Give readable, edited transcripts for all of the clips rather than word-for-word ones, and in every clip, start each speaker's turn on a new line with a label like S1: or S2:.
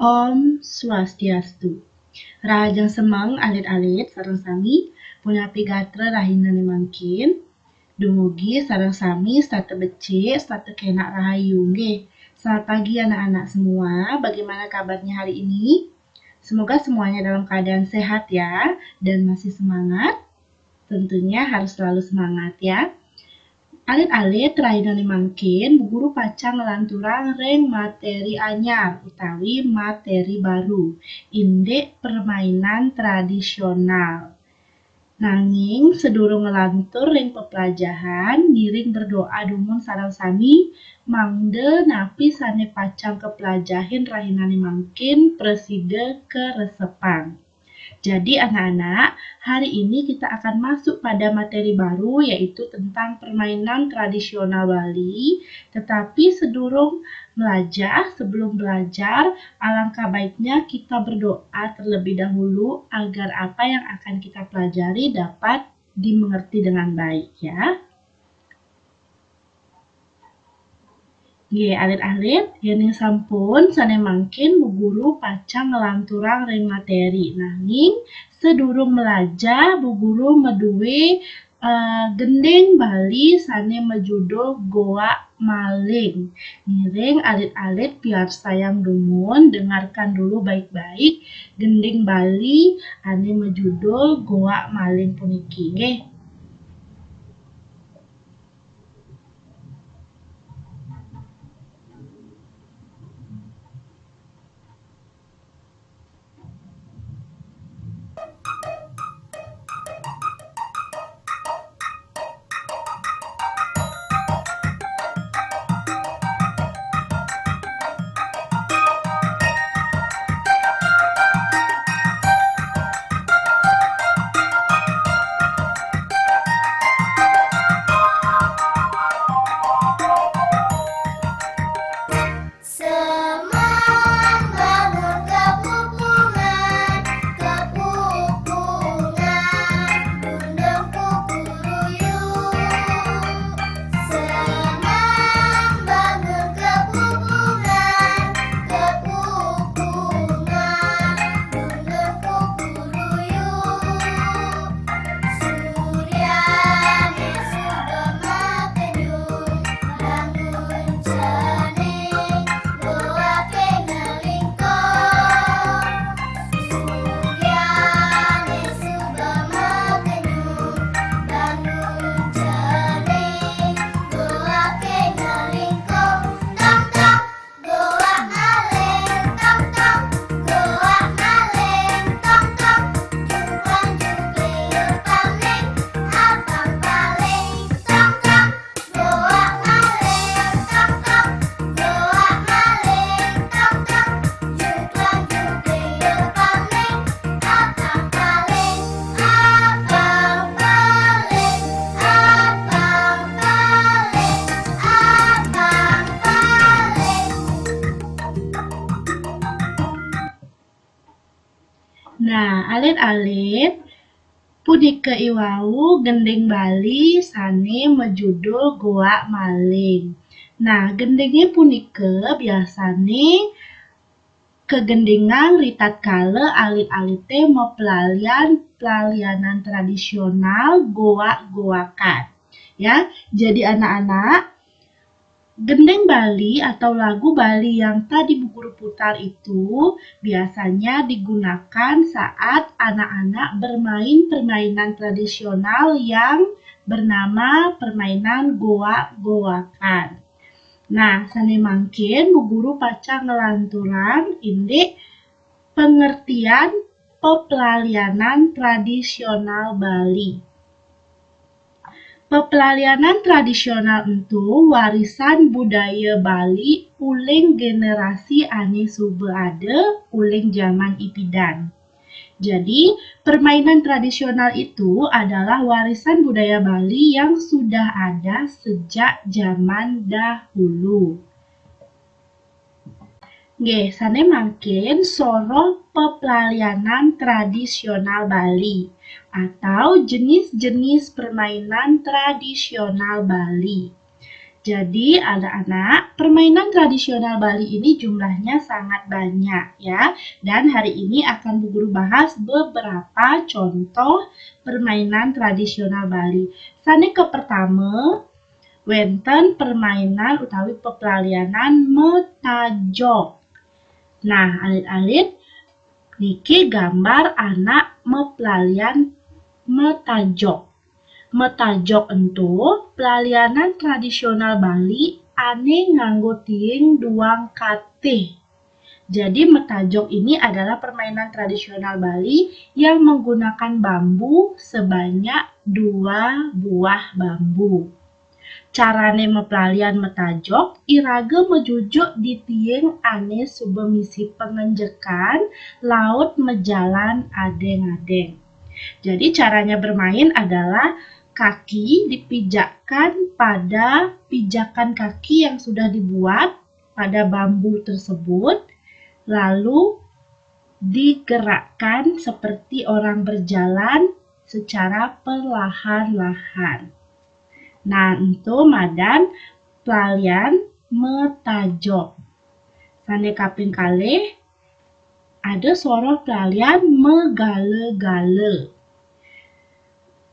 S1: Om Swastiastu. Rajang semang alit-alit sareng sami punya pigatra rahinane mangkin. Dumugi sareng sami starte becik, starte kenak rahayu nggih. Selamat pagi anak-anak semua. Bagaimana kabarnya hari ini? Semoga semuanya dalam keadaan sehat ya dan masih semangat. Tentunya harus selalu semangat ya. Alit-alit rahinane mangkin guru pacang ngelanturang reng materi anyar utawi materi baru indek permainan tradisional. Nanging sedurung ngelantur ring pepelajahan ngiring berdoa dumun sareng sami mangde napi sane pacang kepelajahin rahinane mangkin preside keresepan. Jadi anak-anak, hari ini kita akan masuk pada materi baru yaitu tentang permainan tradisional Bali. Tetapi sebelum belajar, alangkah baiknya kita berdoa terlebih dahulu agar apa yang akan kita pelajari dapat dimengerti dengan baik ya. Nggih, alit-alit yen sampun sane mangkin Bu Guru pacang ngelanturang ring materi. Nanging sedurung belajar Bu Guru meduwe gending Bali sane mejudul Goa Maling. Ngiring alit-alit biar sayang dumun dengarkan dulu baik-baik gending Bali ane mejudul Goa Maling puniki nggih. Nah, alit-alit punika iwau gending Bali sane mejudul Goa Maling. Nah, gendingnya punika biasane kegendingan ritat kale alit-alite pelalianan tradisional goa-goakan. Ya, jadi anak-anak gending Bali atau lagu Bali yang tadi Bu Guru putar itu biasanya digunakan saat anak-anak bermain permainan tradisional yang bernama permainan goa-goakan. Nah, sane mangkin Bu Guru pacang ngelanturan indek pengertian pepelalianan tradisional Bali. Pepelalianan tradisional itu warisan budaya Bali uling generasi ane sube ade uling zaman ipidan. Jadi, permainan tradisional itu adalah warisan budaya Bali yang sudah ada sejak zaman dahulu. Nggih, sane mangkin soro pepelalianan tradisional Bali atau jenis-jenis permainan tradisional Bali. Jadi anak-anak, permainan tradisional Bali ini jumlahnya sangat banyak ya. Dan hari ini akan Bu Guru bahas beberapa contoh permainan tradisional Bali. Sanika pertama, wenten permainan utawi peplalianan metajok. Nah, alit-alit niki gambar anak mepelalian metajok. Metajok entu pelalianan tradisional Bali ane nganggo tiing duang katih. Jadi metajok ini adalah permainan tradisional Bali yang menggunakan bambu sebanyak 2 buah bambu. Carane mepelalian metajok, iraga mejujuk di tiing ane subemisi pengenjekan laut mejalan adeng-adeng. Jadi caranya bermain adalah kaki dipijakkan pada pijakan kaki yang sudah dibuat pada bambu tersebut, lalu digerakkan seperti orang berjalan secara perlahan-lahan. Nah, itu madan pelalian metajok. Sane kaping kalih ada soroh pelalian megale-gale.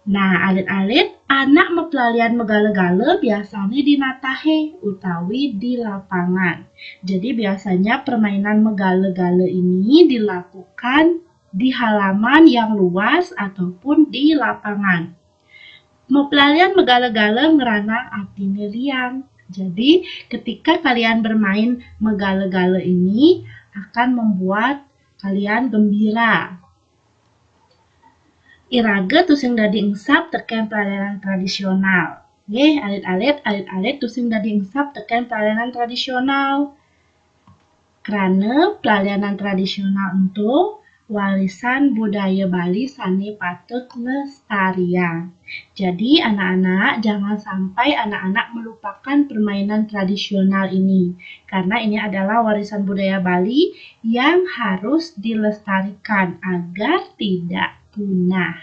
S1: Nah, alit-alit anak mepelalian megale-gale biasanya di natahe utawi di lapangan. Jadi biasanya permainan megale-gale ini dilakukan di halaman yang luas ataupun di lapangan. Mepelalian megale-gale ngerana artine liang. Jadi ketika kalian bermain megale-gale ini akan membuat kalian gembira. Iraga tusing dadi engsap teken pelalianan tradisional. Nggih, alit-alit tusing dadi engsap teken pelalianan tradisional. Karena pelalianan tradisional itu warisan budaya Bali sane patut lestarian. Jadi anak-anak jangan sampai anak-anak melupakan permainan tradisional ini. Karena ini adalah warisan budaya Bali yang harus dilestarikan agar tidak punah.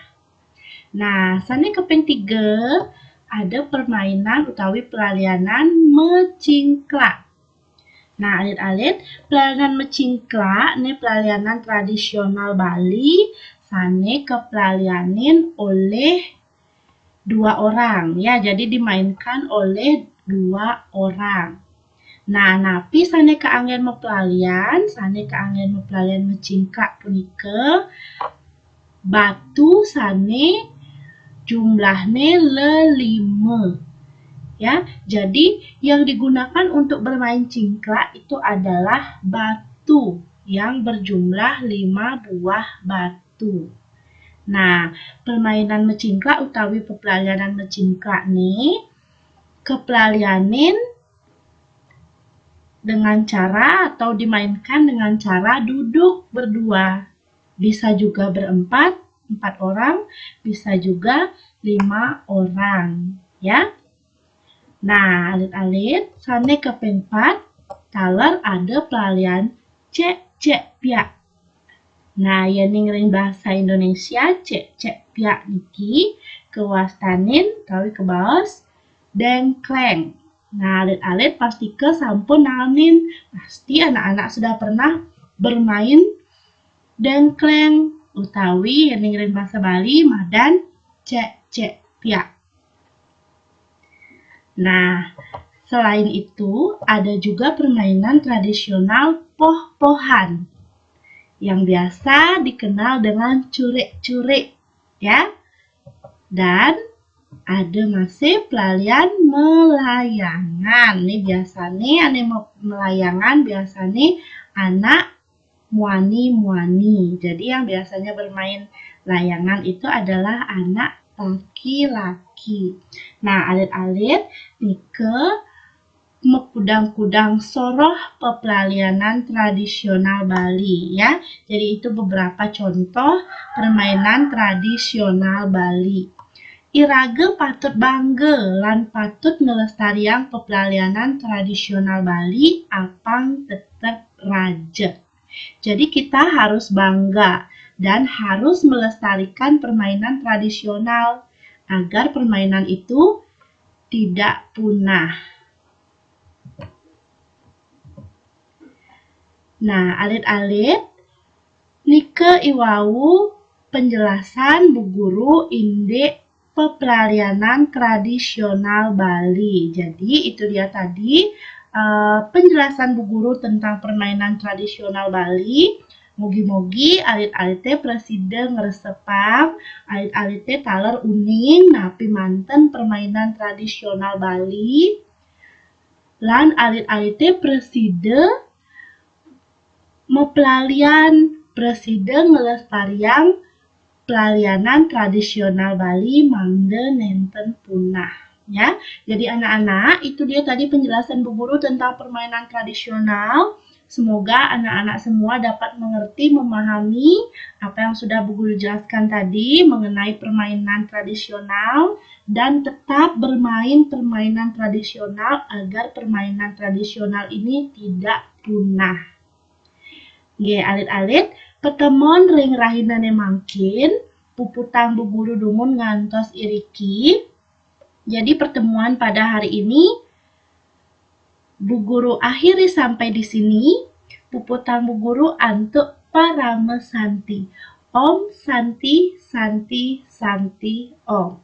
S1: Nah, sane kaping 3 ada permainan utawi pelalianan mecingklak. Nah, alit-alit pelalianan mecingklak ini pelalianan tradisional Bali sane kepelalianin oleh 2 orang ya. Jadi dimainkan oleh 2 orang. Nah, napi sane keanggen mepelalian mecingklak punika batu sane jumlahnya 5. Ya, jadi yang digunakan untuk bermain cingklak itu adalah batu yang berjumlah 5 buah batu. Nah, permainan mecingklak utawi pepelalianan mecingklak nih kepelalianin dengan cara atau dimainkan dengan cara duduk berdua. Bisa juga berempat, 4 orang, bisa juga 5 orang, ya. Nah, alit-alit, sane kaping 4, taler ada pelalian cek piak. Nah, yang ring bahasa Indonesia cek piak niki kewastanin tawi kebaos dengkleng. Nah, alit-alit pasti ke sampun nalmin. Pasti anak-anak sudah pernah bermain dengkleng utawi yang ring bahasa Bali madan cek piak. Nah, selain itu ada juga permainan tradisional poh-pohan yang biasa dikenal dengan curik-curik ya. Dan ada masih pelalian melayangan. Nih biasanya melayangan biasanya anak muani-muani. Jadi yang biasanya bermain layangan itu adalah anak laki-laki. Nah, alit-alit nike mekudang-kudang soroh pepelalianan tradisional Bali ya. Jadi itu beberapa contoh permainan tradisional Bali. Iraga patut bangga lan patut ngelestarian pepelalianan tradisional Bali apang tetep raja. Jadi kita harus bangga dan harus melestarikan permainan tradisional agar permainan itu tidak punah. Nah, alit-alit nike iwau penjelasan Bu Guru inde pepelarianan tradisional Bali. Jadi itu dia tadi penjelasan Bu Guru tentang permainan tradisional Bali. Mugi-mugi alit-alit teh presiden ngeresepam, alit-alit teh taler uning napi manten permainan tradisional Bali. Lan alit-alit teh presiden mepelalian presiden ngelestarian pelalianan tradisional Bali mangde nenten punah. Ya, jadi anak-anak itu dia tadi penjelasan Bu Guru tentang permainan tradisional. Semoga anak-anak semua dapat mengerti, memahami apa yang sudah Bu Guru jelaskan tadi mengenai permainan tradisional dan tetap bermain permainan tradisional agar permainan tradisional ini tidak punah. Nggih, alit-alit pertemuan ring rahinane mangkin puputang Bu Guru dumun ngantos iriki. Jadi pertemuan pada hari ini Bu Guru akhiri sampai di sini. Puputang Bu Guru antuk parame santi. Om Santi Santi Santi Om.